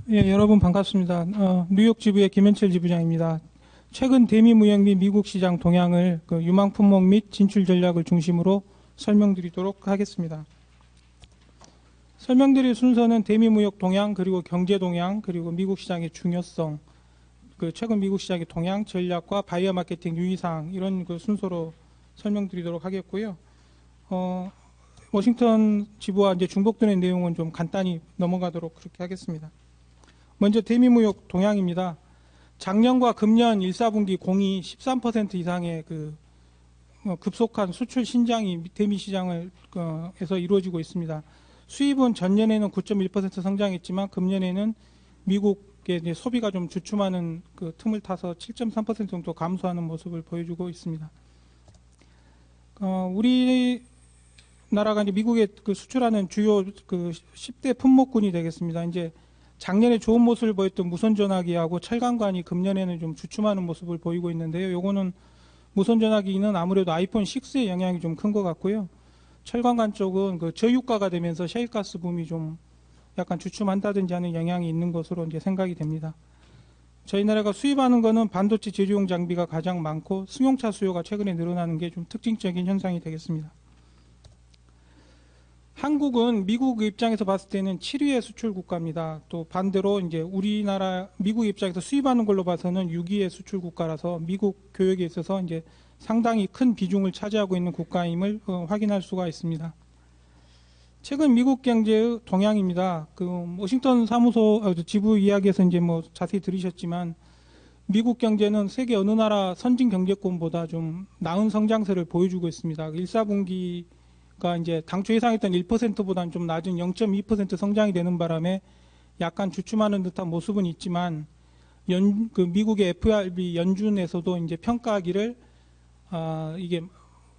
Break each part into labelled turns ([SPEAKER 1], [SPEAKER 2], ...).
[SPEAKER 1] 예, 여러분 반갑습니다. 뉴욕 지부의 김현철 지부장입니다. 최근 대미 무역 및 미국 시장 동향을 유망 품목 및 진출 전략을 중심으로 설명드리도록 하겠습니다. 설명드릴 순서는 대미 무역 동향, 그리고 경제 동향, 그리고 미국 시장의 중요성, 최근 미국 시장의 동향, 전략과 바이어 마케팅 유의사항 이런 순서로 설명드리도록 하겠고요. 워싱턴 지부와 이제 중복되는 내용은 좀 간단히 넘어가도록 그렇게 하겠습니다. 먼저 대미무역 동향입니다. 작년과 금년 1사분기 공이 13% 이상의 급속한 수출 신장이 대미 시장을 에서 이루어지고 있습니다. 수입은 전년에는 9.1% 성장했지만 금년에는 미국의 이제 소비가 좀 주춤하는 틈을 타서 7.3% 정도 감소하는 모습을 보여주고 있습니다. 우리나라가 이제 미국에 수출하는 주요 10대 품목군이 되겠습니다. 이제 작년에 좋은 모습을 보였던 무선전화기하고 철강관이 금년에는 좀 주춤하는 모습을 보이고 있는데요. 요거는 무선전화기는 아무래도 아이폰 6의 영향이 좀 큰 것 같고요. 철강관 쪽은 저유가가 되면서 셰일가스 붐이 좀 약간 주춤한다든지 하는 영향이 있는 것으로 이제 생각이 됩니다. 저희 나라가 수입하는 거는 반도체 제조용 장비가 가장 많고 승용차 수요가 최근에 늘어나는 게 좀 특징적인 현상이 되겠습니다. 한국은 미국 입장에서 봤을 때는 7위의 수출 국가입니다. 또 반대로 이제 우리나라 미국 입장에서 수입하는 걸로 봐서는 6위의 수출 국가라서 미국 교역에 있어서 이제 상당히 큰 비중을 차지하고 있는 국가임을 확인할 수가 있습니다. 최근 미국 경제의 동향입니다. 워싱턴 사무소 지부 이야기에서 이제 뭐 자세히 들으셨지만 미국 경제는 세계 어느 나라 선진 경제권보다 좀 나은 성장세를 보여주고 있습니다. 1사분기가 이제 당초 예상했던 1%보다는 좀 낮은 0.2% 성장이 되는 바람에 약간 주춤하는 듯한 모습은 있지만 미국의 FRB 연준에서도 이제 평가하기를 이게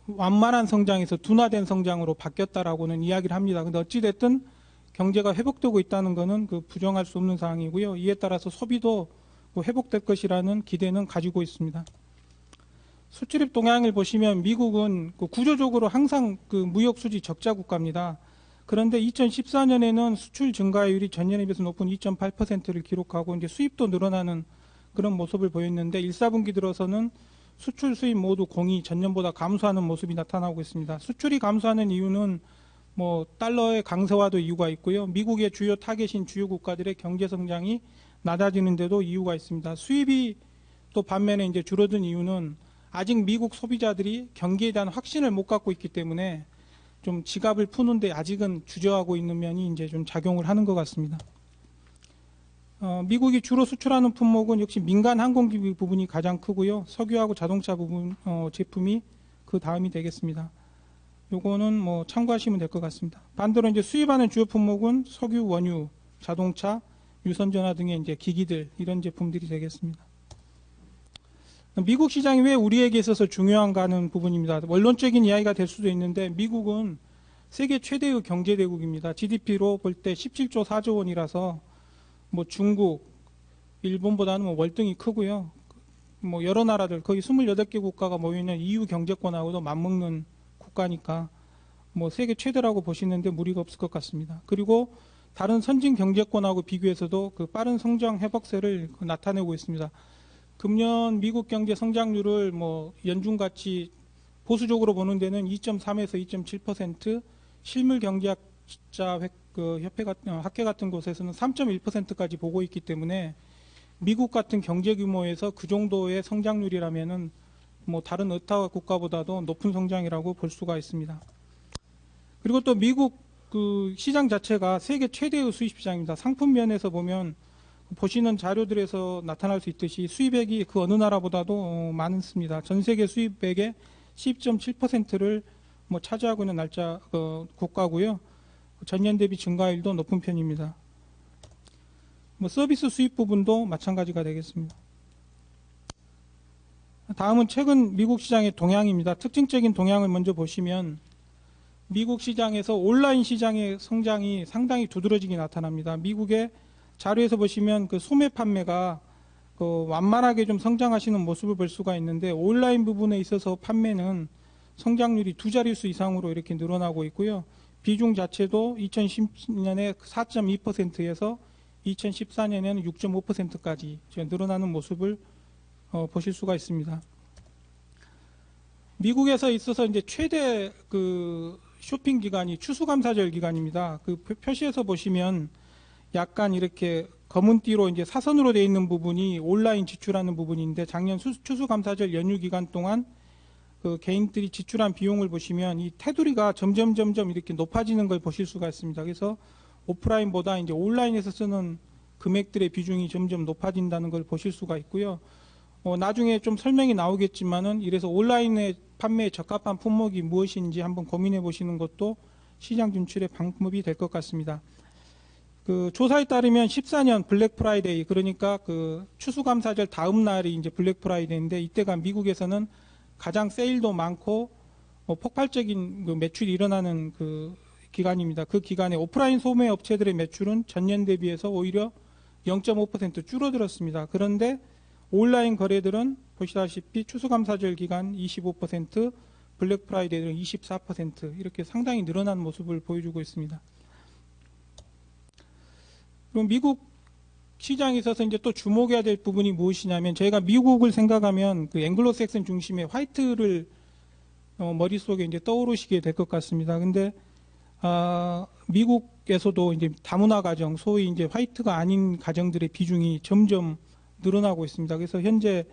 [SPEAKER 1] 완만한 성장에서 둔화된 성장으로 바뀌었다라고는 이야기를 합니다. 그런데 어찌됐든 경제가 회복되고 있다는 것은 부정할 수 없는 사항이고요. 이에 따라서 소비도 회복될 것이라는 기대는 가지고 있습니다. 수출입 동향을 보시면 미국은 구조적으로 항상 무역 수지 적자 국가입니다. 그런데 2014년에는 수출 증가율이 전년에 비해서 높은 2.8%를 기록하고 이제 수입도 늘어나는 그런 모습을 보였는데 1사분기 들어서는 수출 수입 모두 공이 전년보다 감소하는 모습이 나타나고 있습니다. 수출이 감소하는 이유는 뭐 달러의 강세와도 이유가 있고요. 미국의 주요 타겟인 주요 국가들의 경제 성장이 낮아지는데도 이유가 있습니다. 수입이 또 반면에 이제 줄어든 이유는 아직 미국 소비자들이 경기에 대한 확신을 못 갖고 있기 때문에 좀 지갑을 푸는데 아직은 주저하고 있는 면이 이제 좀 작용을 하는 것 같습니다. 미국이 주로 수출하는 품목은 역시 민간 항공기 부분이 가장 크고요. 석유하고 자동차 부분 제품이 그 다음이 되겠습니다. 요거는 뭐 참고하시면 될 것 같습니다. 반대로 이제 수입하는 주요 품목은 석유, 원유, 자동차, 유선전화 등의 이제 기기들 이런 제품들이 되겠습니다. 미국 시장이 왜 우리에게 있어서 중요한가 하는 부분입니다. 원론적인 이야기가 될 수도 있는데 미국은 세계 최대의 경제대국입니다. GDP로 볼 때 17조 4조 원이라서 뭐 중국, 일본보다는 뭐 월등히 크고요. 뭐 여러 나라들 거의 28개 국가가 모여있는 EU 경제권하고도 맞먹는 국가니까 뭐 세계 최대라고 보시는데 무리가 없을 것 같습니다. 그리고 다른 선진 경제권하고 비교해서도 빠른 성장 회복세를 나타내고 있습니다. 금년 미국 경제 성장률을 뭐 연준같이 보수적으로 보는 데는 2.3에서 2.7%, 실물 경제학자 협회 같은 학회 같은 곳에서는 3.1%까지 보고 있기 때문에 미국 같은 경제 규모에서 그 정도의 성장률이라면은 뭐 다른 의타 국가보다도 높은 성장이라고 볼 수가 있습니다. 그리고 또 미국 시장 자체가 세계 최대의 수입 시장입니다. 상품 면에서 보면 보시는 자료들에서 나타날 수 있듯이 수입액이 그 어느 나라보다도 많습니다. 전 세계 수입액의 10.7%를 뭐 차지하고 있는 국가고요. 전년 대비 증가율도 높은 편입니다. 뭐 서비스 수입 부분도 마찬가지가 되겠습니다. 다음은 최근 미국 시장의 동향입니다. 특징적인 동향을 먼저 보시면 미국 시장에서 온라인 시장의 성장이 상당히 두드러지게 나타납니다. 미국의 자료에서 보시면 소매 판매가 완만하게 좀 성장하시는 모습을 볼 수가 있는데 온라인 부분에 있어서 판매는 성장률이 두 자릿수 이상으로 이렇게 늘어나고 있고요. 비중 자체도 2010년에 4.2%에서 2014년에는 6.5%까지 늘어나는 모습을 보실 수가 있습니다. 미국에서 있어서 이제 최대 그 쇼핑 기간이 추수감사절 기간입니다. 그 표시에서 보시면 약간 이렇게 검은 띠로 이제 사선으로 되어 있는 부분이 온라인 지출하는 부분인데, 작년 추수감사절 연휴 기간 동안 그 개인들이 지출한 비용을 보시면 이 테두리가 점점 이렇게 높아지는 걸 보실 수가 있습니다. 그래서 오프라인보다 이제 온라인에서 쓰는 금액들의 비중이 점점 높아진다는 걸 보실 수가 있고요. 나중에 좀 설명이 나오겠지만은, 이래서 온라인의 판매에 적합한 품목이 무엇인지 한번 고민해 보시는 것도 시장 진출의 방법이 될 것 같습니다. 그 조사에 따르면 14년 블랙 프라이데이, 그러니까 그 추수감사절 다음 날이 이제 블랙 프라이데이인데, 이때가 미국에서는 가장 세일도 많고 폭발적인 그 매출이 일어나는 그 기간입니다. 그 기간에 오프라인 소매 업체들의 매출은 전년 대비해서 오히려 0.5% 줄어들었습니다. 그런데 온라인 거래들은 보시다시피 추수감사절 기간 25%, 블랙 프라이데이는 24% 이렇게 상당히 늘어난 모습을 보여주고 있습니다. 그럼 미국 시장에 있어서 이제 또 주목해야 될 부분이 무엇이냐면, 저희가 미국을 생각하면 그 앵글로색슨 중심의 화이트를 머릿속에 이제 떠오르시게 될 것 같습니다. 근데 미국에서도 이제 다문화 가정, 소위 이제 화이트가 아닌 가정들의 비중이 점점 늘어나고 있습니다. 그래서 현재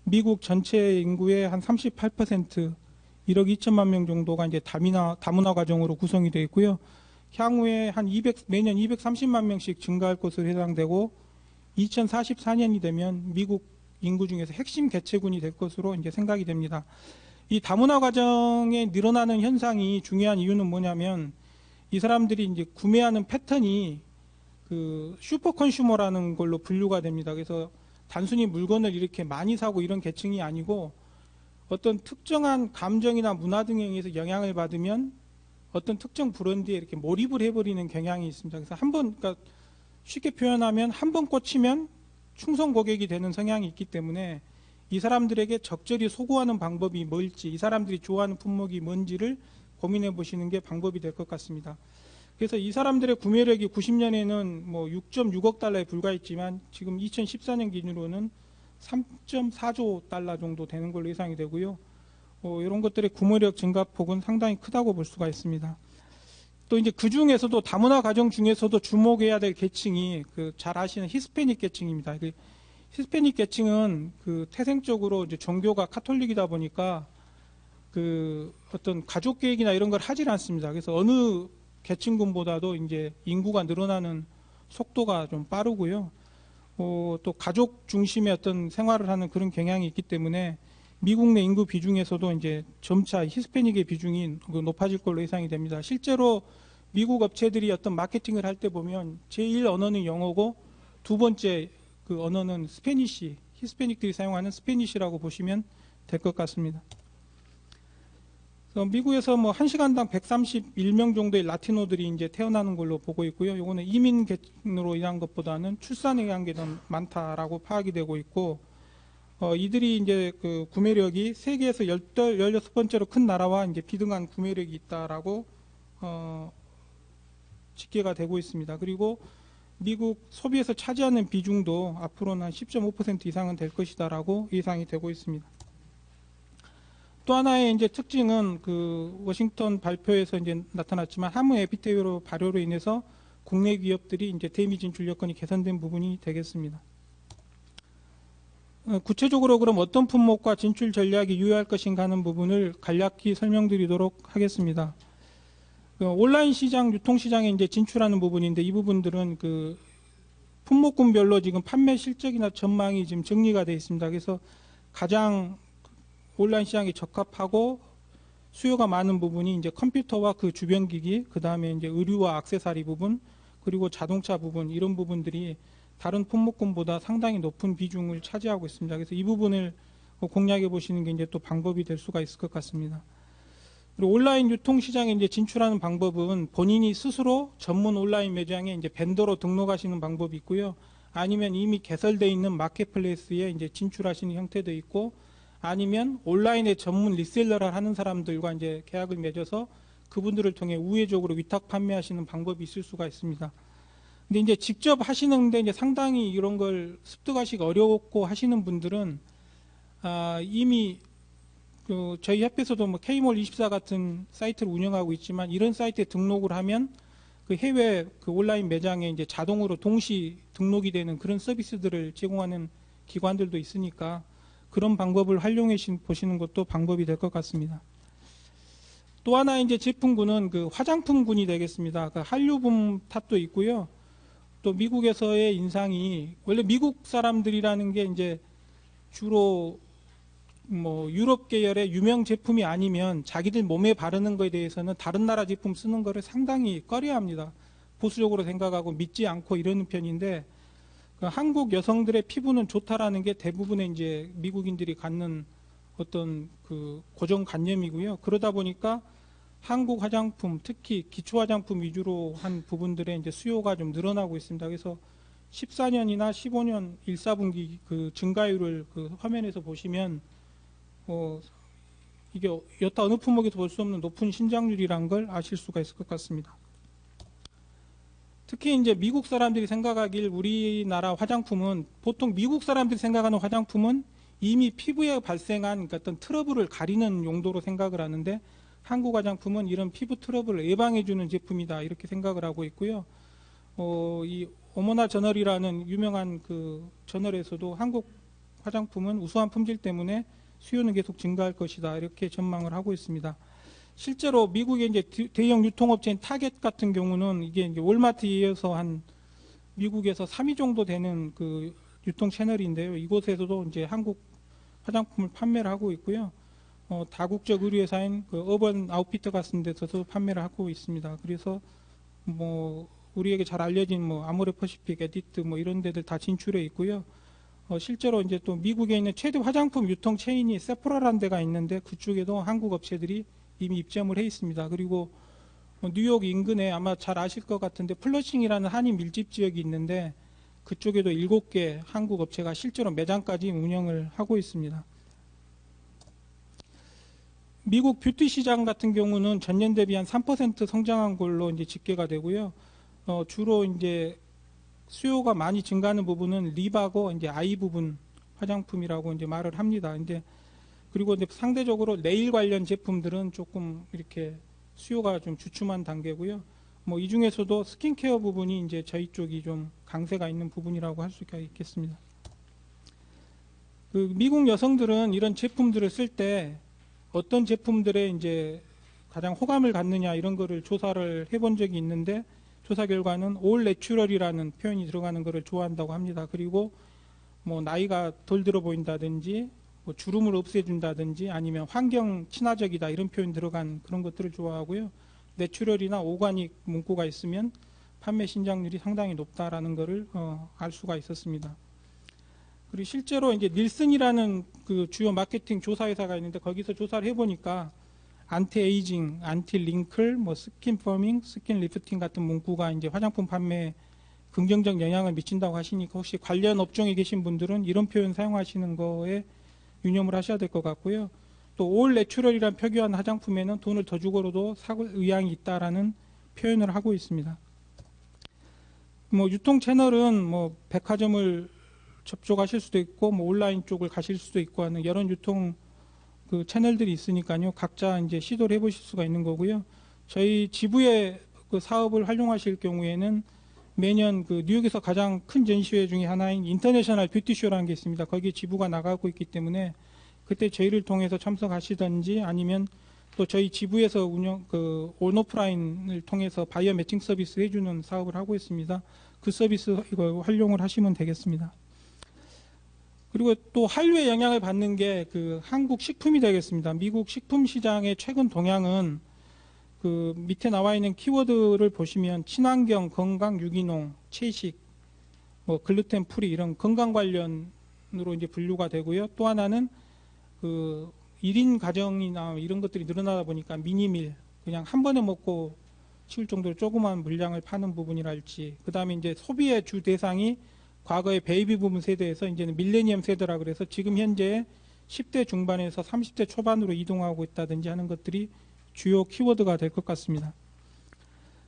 [SPEAKER 1] 미국 전체 인구의 한 38%, 1억 2천만 명 정도가 이제 다문화 가정으로 구성이 되어 있고요. 향후에 한 매년 230만 명씩 증가할 것으로 예상되고, 2044년이 되면 미국 인구 중에서 핵심 개체군이 될 것으로 이제 생각이 됩니다. 이 다문화 가정에 늘어나는 현상이 중요한 이유는 뭐냐면, 이 사람들이 이제 구매하는 패턴이 그 슈퍼 컨슈머라는 걸로 분류가 됩니다. 그래서 단순히 물건을 이렇게 많이 사고 이런 계층이 아니고, 어떤 특정한 감정이나 문화 등에 의해서 영향을 받으면 어떤 특정 브랜드에 이렇게 몰입을 해버리는 경향이 있습니다. 그래서 그러니까 쉽게 표현하면 한 번 꽂히면 충성 고객이 되는 성향이 있기 때문에, 이 사람들에게 적절히 소구하는 방법이 뭘지, 이 사람들이 좋아하는 품목이 뭔지를 고민해 보시는 게 방법이 될 것 같습니다. 그래서 이 사람들의 구매력이 90년에는 뭐 6.6억 달러에 불과했지만, 지금 2014년 기준으로는 3.4조 달러 정도 되는 걸로 예상이 되고요. 이런 것들의 구매력 증가폭은 상당히 크다고 볼 수가 있습니다. 또 이제 그 중에서도 다문화 가정 중에서도 주목해야 될 계층이 그 잘 아시는 히스패닉 계층입니다. 히스패닉 계층은 그 태생적으로 이제 종교가 카톨릭이다 보니까 그 어떤 가족 계획이나 이런 걸 하질 않습니다. 그래서 어느 계층군보다도 이제 인구가 늘어나는 속도가 좀 빠르고요. 또 가족 중심의 어떤 생활을 하는 그런 경향이 있기 때문에 미국 내 인구 비중에서도 이제 점차 히스패닉의 비중이 높아질 걸로 예상이 됩니다. 실제로 미국 업체들이 어떤 마케팅을 할 때 보면 제1 언어는 영어고 두 번째 그 언어는 스페니시, 히스패닉들이 사용하는 스페니시라고 보시면 될 것 같습니다. 미국에서 뭐 1시간당 131명 정도의 라티노들이 이제 태어나는 걸로 보고 있고요. 이거는 이민 계층으로 인한 것보다는 출산에 의한 게 더 많다라고 파악이 되고 있고, 이들이 이제 그 구매력이 세계에서 16번째로 큰 나라와 이제 비등한 구매력이 있다라고 집계가 되고 있습니다. 그리고 미국 소비에서 차지하는 비중도 앞으로는 한 10.5% 이상은 될 것이다라고 예상이 되고 있습니다. 또 하나의 이제 특징은 그 워싱턴 발표에서 이제 나타났지만, 하무 에피테이로 발효로 인해서 국내 기업들이 이제 대미 진출 여건이 개선된 부분이 되겠습니다. 구체적으로 그럼 어떤 품목과 진출 전략이 유효할 것인가 하는 부분을 간략히 설명드리도록 하겠습니다. 온라인 시장, 유통 시장에 이제 진출하는 부분인데, 이 부분들은 그 품목군별로 지금 판매 실적이나 전망이 지금 정리가 되어 있습니다. 그래서 가장 온라인 시장에 적합하고 수요가 많은 부분이 이제 컴퓨터와 그 주변 기기, 그 다음에 이제 의류와 액세서리 부분, 그리고 자동차 부분, 이런 부분들이 다른 품목군보다 상당히 높은 비중을 차지하고 있습니다. 그래서 이 부분을 공략해 보시는 게 이제 또 방법이 될 수가 있을 것 같습니다. 그리고 온라인 유통 시장에 이제 진출하는 방법은 본인이 스스로 전문 온라인 매장에 이제 벤더로 등록하시는 방법이 있고요. 아니면 이미 개설되어 있는 마켓플레이스에 이제 진출하시는 형태도 있고, 아니면 온라인에 전문 리셀러를 하는 사람들과 이제 계약을 맺어서 그분들을 통해 우회적으로 위탁 판매하시는 방법이 있을 수가 있습니다. 근데 이제 직접 하시는데 이제 상당히 이런 걸 습득하시기 어렵고 하시는 분들은 이미 저희 협회에서도 뭐 K몰24 같은 사이트를 운영하고 있지만 이런 사이트에 등록을 하면 그 해외 그 온라인 매장에 이제 자동으로 동시 등록이 되는 그런 서비스들을 제공하는 기관들도 있으니까 그런 방법을 활용해 보시는 것도 방법이 될 것 같습니다. 또 하나 이제 제품군은 그 화장품군이 되겠습니다. 그 한류붐 탓도 있고요. 또 미국에서의 인상이 원래 미국 사람들이라는 게 이제 주로 뭐 유럽 계열의 유명 제품이 아니면 자기들 몸에 바르는 것에 대해서는 다른 나라 제품 쓰는 거를 상당히 꺼려합니다. 보수적으로 생각하고 믿지 않고 이러는 편인데 그 한국 여성들의 피부는 좋다라는 게 대부분의 이제 미국인들이 갖는 어떤 그 고정관념이고요. 그러다 보니까 한국 화장품, 특히 기초 화장품 위주로 한 부분들의 이제 수요가 좀 늘어나고 있습니다. 그래서 14년이나 15년 1사분기 그 증가율을 그 화면에서 보시면 이게 여타 어느 품목에서 볼 수 없는 높은 신장률이란 걸 아실 수가 있을 것 같습니다. 특히 이제 미국 사람들이 생각하길 우리나라 화장품은 보통 미국 사람들이 생각하는 화장품은 이미 피부에 발생한 어떤 트러블을 가리는 용도로 생각을 하는데 한국 화장품은 이런 피부 트러블을 예방해주는 제품이다 이렇게 생각을 하고 있고요. 이 어머나 저널이라는 유명한 그 저널에서도 한국 화장품은 우수한 품질 때문에 수요는 계속 증가할 것이다 이렇게 전망을 하고 있습니다. 실제로 미국의 이제 대형 유통업체인 타겟 같은 경우는 이게 이제 월마트에 이어서 한 미국에서 3위 정도 되는 그 유통 채널인데요. 이곳에서도 이제 한국 화장품을 판매를 하고 있고요. 다국적 의류회사인 그 어번 아웃피터 같은 데서도 판매를 하고 있습니다. 그래서 뭐 우리에게 잘 알려진 뭐 아모레퍼시픽, 에디트 뭐 이런 데들 다 진출해 있고요. 실제로 이제 또 미국에 있는 최대 화장품 유통 체인이 세포라라는 데가 있는데 그쪽에도 한국 업체들이 이미 입점을 해 있습니다. 그리고 뉴욕 인근에 아마 잘 아실 것 같은데 플러싱이라는 한인 밀집 지역이 있는데 그쪽에도 7개 한국 업체가 실제로 매장까지 운영을 하고 있습니다. 미국 뷰티 시장 같은 경우는 전년 대비 한 3% 성장한 걸로 이제 집계가 되고요. 주로 이제 수요가 많이 증가하는 부분은 립하고 이제 아이 부분 화장품이라고 이제 말을 합니다. 이제 그리고 이제 상대적으로 네일 관련 제품들은 조금 이렇게 수요가 좀 주춤한 단계고요. 뭐 이 중에서도 스킨케어 부분이 이제 저희 쪽이 좀 강세가 있는 부분이라고 할 수가 있겠습니다. 그 미국 여성들은 이런 제품들을 쓸 때 어떤 제품들에 이제 가장 호감을 갖느냐 이런 거를 조사를 해본 적이 있는데 조사 결과는 올 내추럴이라는 표현이 들어가는 거를 좋아한다고 합니다. 그리고 뭐 나이가 덜 들어 보인다든지 뭐 주름을 없애준다든지 아니면 환경 친화적이다 이런 표현 들어간 그런 것들을 좋아하고요. 내추럴이나 오가닉 문구가 있으면 판매 신장률이 상당히 높다라는 것을 알 수가 있었습니다. 그리고 실제로 이제 닐슨이라는 그 주요 마케팅 조사 회사가 있는데 거기서 조사를 해보니까 안티 에이징, 안티 링클, 뭐 스킨 퍼밍, 스킨 리프팅 같은 문구가 이제 화장품 판매에 긍정적 영향을 미친다고 하시니까 혹시 관련 업종에 계신 분들은 이런 표현 사용하시는 거에 유념을 하셔야 될 것 같고요. 또 올 내추럴이라는 표기한 화장품에는 돈을 더 주고라도 사볼 의향이 있다라는 표현을 하고 있습니다. 뭐 유통 채널은 뭐 백화점을 접촉하실 수도 있고 뭐 온라인 쪽을 가실 수도 있고 하는 여러 유통 그 채널들이 있으니까요. 각자 이제 시도를 해보실 수가 있는 거고요. 저희 지부의 그 사업을 활용하실 경우에는 매년 그 뉴욕에서 가장 큰 전시회 중에 하나인 인터내셔널 뷰티쇼라는 게 있습니다. 거기에 지부가 나가고 있기 때문에 그때 저희를 통해서 참석하시든지 아니면 또 저희 지부에서 운영 그 온오프라인을 통해서 바이어 매칭 서비스 해주는 사업을 하고 있습니다. 그 서비스 이거 활용을 하시면 되겠습니다. 그리고 또 한류의 영향을 받는 게 그 한국 식품이 되겠습니다. 미국 식품 시장의 최근 동향은 그 밑에 나와 있는 키워드를 보시면 친환경, 건강, 유기농, 채식, 뭐 글루텐 프리 이런 건강 관련으로 이제 분류가 되고요. 또 하나는 그 1인 가정이나 이런 것들이 늘어나다 보니까 미니밀 그냥 한 번에 먹고 치울 정도로 조그만 물량을 파는 부분이랄지 그다음에 이제 소비의 주 대상이 과거의 베이비 부분 세대에서 이제는 밀레니엄 세대라 그래서 지금 현재 10대 중반에서 30대 초반으로 이동하고 있다든지 하는 것들이 주요 키워드가 될 것 같습니다.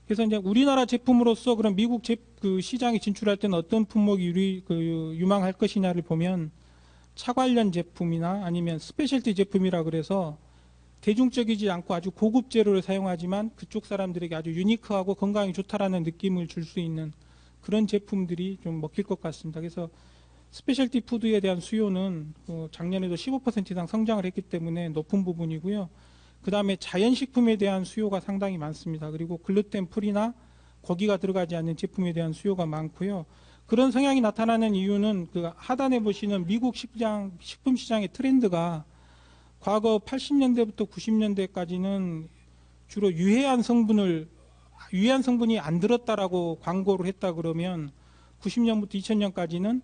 [SPEAKER 1] 그래서 이제 우리나라 제품으로서 그런 미국 그 시장에 진출할 때는 어떤 품목이 유망할 것이냐를 보면 차 관련 제품이나 아니면 스페셜티 제품이라 그래서 대중적이지 않고 아주 고급 재료를 사용하지만 그쪽 사람들에게 아주 유니크하고 건강에 좋다라는 느낌을 줄 수 있는 그런 제품들이 좀 먹힐 것 같습니다. 그래서 스페셜티 푸드에 대한 수요는 작년에도 15% 이상 성장을 했기 때문에 높은 부분이고요. 그 다음에 자연식품에 대한 수요가 상당히 많습니다. 그리고 글루텐 프리나 고기가 들어가지 않는 제품에 대한 수요가 많고요. 그런 성향이 나타나는 이유는 그 하단에 보시는 미국 식품 시장의 트렌드가 과거 80년대부터 90년대까지는 주로 유해한 성분이 안 들었다라고 광고를 했다 그러면 90년부터 2000년까지는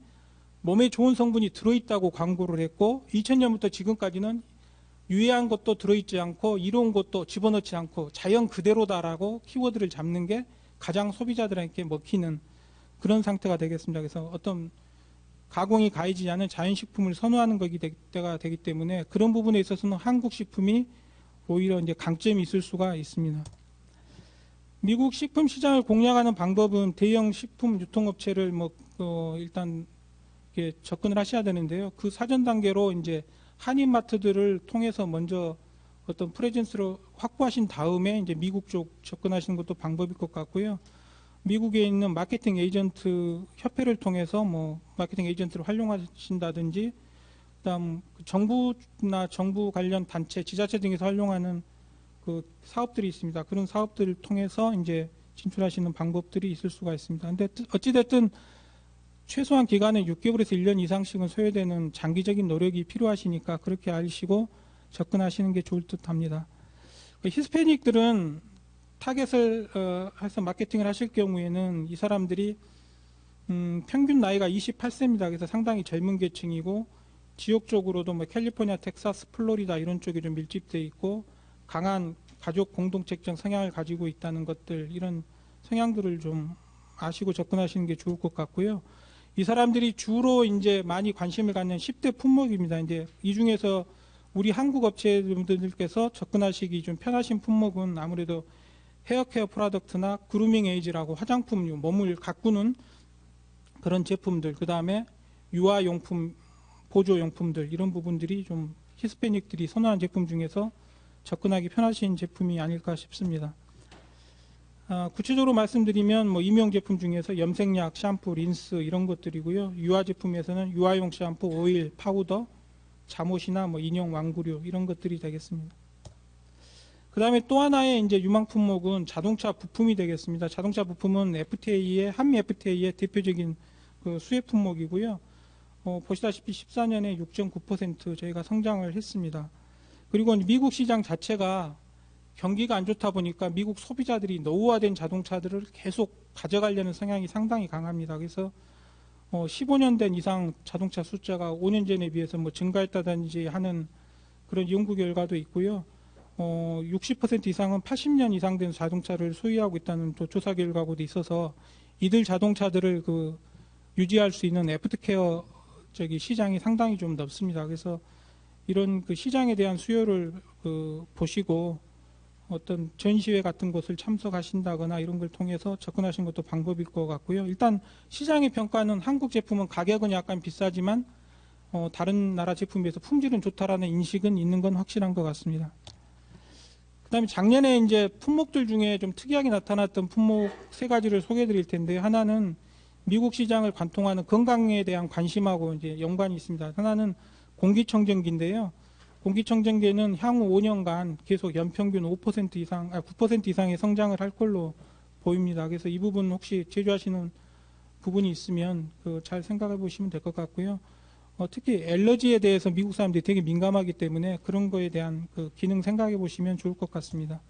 [SPEAKER 1] 몸에 좋은 성분이 들어있다고 광고를 했고 2000년부터 지금까지는 유해한 것도 들어있지 않고 이로운 것도 집어넣지 않고 자연 그대로다라고 키워드를 잡는 게 가장 소비자들에게 먹히는 그런 상태가 되겠습니다. 그래서 어떤 가공이 가해지지 않은 자연식품을 선호하는 때가 되기 때문에 그런 부분에 있어서는 한국 식품이 오히려 이제 강점이 있을 수가 있습니다. 미국 식품 시장을 공략하는 방법은 대형 식품 유통업체를 일단 이렇게 접근을 하셔야 되는데요. 그 사전 단계로 이제 한인마트들을 통해서 먼저 어떤 프레젠스를 확보하신 다음에 이제 미국 쪽 접근하시는 것도 방법일 것 같고요. 미국에 있는 마케팅 에이전트 협회를 통해서 마케팅 에이전트를 활용하신다든지, 그다음 정부나 정부 관련 단체, 지자체 등에서 활용하는 그 사업들이 있습니다. 그런 사업들을 통해서 이제 진출하시는 방법들이 있을 수가 있습니다. 근데 어찌됐든 최소한 기간은 6개월에서 1년 이상씩은 소요되는 장기적인 노력이 필요하시니까 그렇게 아시고 접근하시는 게 좋을 듯 합니다. 히스패닉들은 타겟을 해서 마케팅을 하실 경우에는 이 사람들이 평균 나이가 28세입니다. 그래서 상당히 젊은 계층이고 지역적으로도 캘리포니아, 텍사스, 플로리다 이런 쪽이 좀 밀집되어 있고 강한 가족 공동체적 성향을 가지고 있다는 것들, 이런 성향들을 좀 아시고 접근하시는 게 좋을 것 같고요. 이 사람들이 주로 이제 많이 관심을 갖는 10대 품목입니다. 이제 이 중에서 우리 한국 업체분들께서 접근하시기 좀 편하신 품목은 아무래도 헤어케어 프로덕트나 그루밍 에이지라고 화장품류, 몸을 가꾸는 그런 제품들, 그 다음에 유아용품, 보조용품들, 이런 부분들이 좀 히스패닉들이 선호하는 제품 중에서 접근하기 편하신 제품이 아닐까 싶습니다. 구체적으로 말씀드리면 임용 제품 중에서 염색약, 샴푸, 린스 이런 것들이고요. 유아 제품에서는 유아용 샴푸, 오일, 파우더, 잠옷이나 인형 왕구류 이런 것들이 되겠습니다. 그 다음에 또 하나의 이제 유망 품목은 자동차 부품이 되겠습니다. 자동차 부품은 한미 FTA의 대표적인 그 수혜 품목이고요. 보시다시피 14년에 6.9% 저희가 성장을 했습니다. 그리고 미국 시장 자체가 경기가 안 좋다 보니까 미국 소비자들이 노후화된 자동차들을 계속 가져가려는 성향이 상당히 강합니다. 그래서 15년 된 이상 자동차 숫자가 5년 전에 비해서 증가했다든지 하는 그런 연구 결과도 있고요. 60% 이상은 80년 이상 된 자동차를 소유하고 있다는 또 조사 결과도 있어서 이들 자동차들을 유지할 수 있는 애프터케어 시장이 상당히 좀 넓습니다. 그래서 이런 그 시장에 대한 수요를 보시고 어떤 전시회 같은 곳을 참석하신다거나 이런 걸 통해서 접근하신 것도 방법일 것 같고요. 일단 시장의 평가는 한국 제품은 가격은 약간 비싸지만 다른 나라 제품에 비해서 품질은 좋다라는 인식은 있는 건 확실한 것 같습니다. 그다음에 작년에 이제 품목들 중에 좀 특이하게 나타났던 품목 세 가지를 소개해 드릴 텐데, 하나는 미국 시장을 관통하는 건강에 대한 관심하고 이제 연관이 있습니다. 하나는 공기청정기인데요. 공기청정기는 향후 5년간 계속 연평균 5% 이상, 9% 이상의 성장을 할 걸로 보입니다. 그래서 이 부분 혹시 제조하시는 부분이 있으면 잘 생각해 보시면 될 것 같고요. 특히 엘러지에 대해서 미국 사람들이 되게 민감하기 때문에 그런 거에 대한 기능 생각해 보시면 좋을 것 같습니다.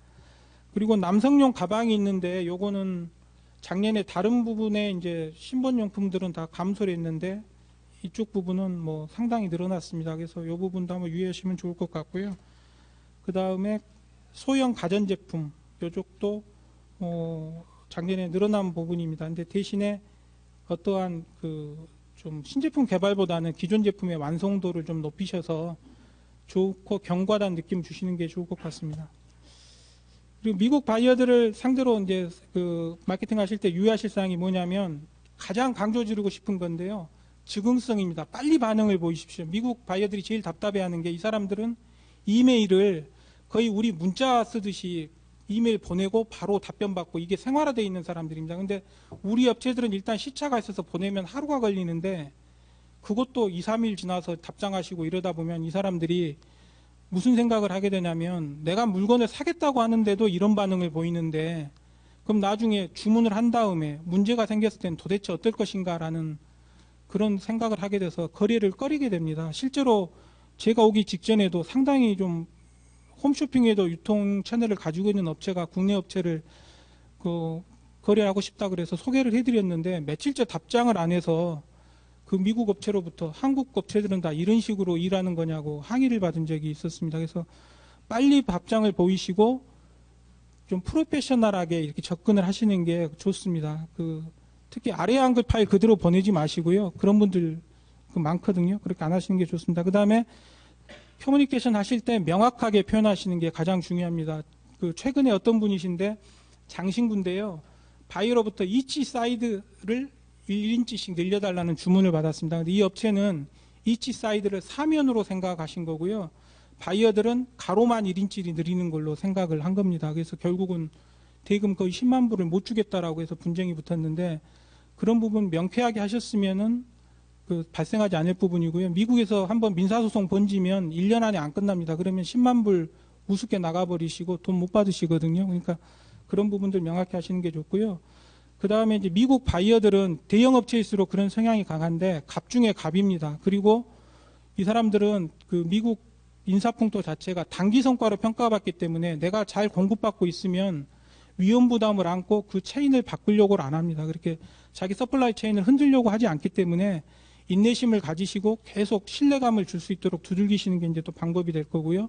[SPEAKER 1] 그리고 남성용 가방이 있는데 요거는 작년에 다른 부분에 이제 신번용품들은 다 감소를 했는데 이쪽 부분은 상당히 늘어났습니다. 그래서 이 부분도 한번 유의하시면 좋을 것 같고요. 그 다음에 소형 가전제품 이쪽도 작년에 늘어난 부분입니다. 근데 대신에 어떠한 좀 신제품 개발보다는 기존 제품의 완성도를 좀 높이셔서 좋고 견고하다는 느낌 주시는 게 좋을 것 같습니다. 그리고 미국 바이어들을 상대로 이제 그 마케팅 하실 때 유의하실 사항이 뭐냐면 가장 강조드리고 싶은 건데요. 즉흥성입니다. 빨리 반응을 보이십시오. 미국 바이어들이 제일 답답해하는 게 이 사람들은 이메일을 거의 우리 문자 쓰듯이 이메일 보내고 바로 답변 받고 이게 생활화되어 있는 사람들입니다. 근데 우리 업체들은 일단 시차가 있어서 보내면 하루가 걸리는데 그것도 2, 3일 지나서 답장하시고 이러다 보면 이 사람들이 무슨 생각을 하게 되냐면 내가 물건을 사겠다고 하는데도 이런 반응을 보이는데 그럼 나중에 주문을 한 다음에 문제가 생겼을 땐 도대체 어떨 것인가라는 그런 생각을 하게 돼서 거래를 꺼리게 됩니다. 실제로 제가 오기 직전에도 상당히 좀 홈쇼핑에도 유통 채널을 가지고 있는 업체가 국내 업체를 거래하고 싶다 그래서 소개를 해드렸는데 며칠째 답장을 안 해서 그 미국 업체로부터 한국 업체들은 다 이런 식으로 일하는 거냐고 항의를 받은 적이 있었습니다. 그래서 빨리 답장을 보이시고 좀 프로페셔널하게 이렇게 접근을 하시는 게 좋습니다. 특히 아래 한글 파일 그대로 보내지 마시고요. 그런 분들 많거든요. 그렇게 안 하시는 게 좋습니다. 그 다음에 커뮤니케이션 하실 때 명확하게 표현하시는 게 가장 중요합니다. 최근에 어떤 분이신데 장신구인데요. 바이어로부터 이치 사이드를 1인치씩 늘려달라는 주문을 받았습니다. 근데 이 업체는 이치 사이드를 사면으로 생각하신 거고요. 바이어들은 가로만 1인치를 늘리는 걸로 생각을 한 겁니다. 그래서 결국은 대금 거의 10만 불을 못 주겠다라고 해서 분쟁이 붙었는데 그런 부분 명쾌하게 하셨으면은 발생하지 않을 부분이고요. 미국에서 한번 민사소송 번지면 1년 안에 안 끝납니다. 그러면 10만 불 우습게 나가버리시고 돈 못 받으시거든요. 그러니까 그런 부분들 명확히 하시는 게 좋고요. 그 다음에 이제 미국 바이어들은 대형 업체일수록 그런 성향이 강한데 갑 중에 갑입니다. 그리고 이 사람들은 미국 인사풍토 자체가 단기 성과로 평가받기 때문에 내가 잘 공급받고 있으면 위험 부담을 안고 그 체인을 바꾸려고를 안 합니다. 그렇게 자기 서플라이 체인을 흔들려고 하지 않기 때문에 인내심을 가지시고 계속 신뢰감을 줄 수 있도록 두들기시는 게 이제 또 방법이 될 거고요.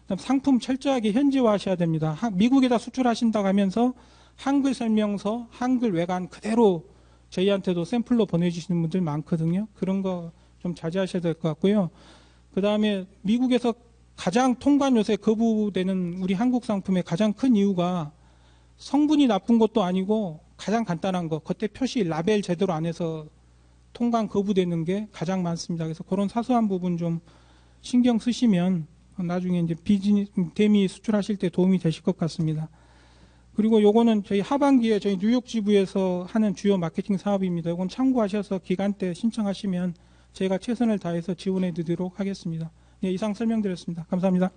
[SPEAKER 1] 그다음 상품 철저하게 현지화하셔야 됩니다. 미국에다 수출하신다고 하면서 한글 설명서, 한글 외관 그대로 저희한테도 샘플로 보내주시는 분들 많거든요. 그런 거 좀 자제하셔야 될 것 같고요. 그 다음에 미국에서 가장 통관 요새 거부되는 우리 한국 상품의 가장 큰 이유가 성분이 나쁜 것도 아니고 가장 간단한 거 겉에 표시 라벨 제대로 안 해서 통관 거부되는 게 가장 많습니다. 그래서 그런 사소한 부분 좀 신경 쓰시면 나중에 이제 대미 수출하실 때 도움이 되실 것 같습니다. 그리고 요거는 저희 하반기에 저희 뉴욕 지부에서 하는 주요 마케팅 사업입니다. 이건 참고하셔서 기간 때 신청하시면 제가 최선을 다해서 지원해 드리도록 하겠습니다. 네, 이상 설명드렸습니다. 감사합니다.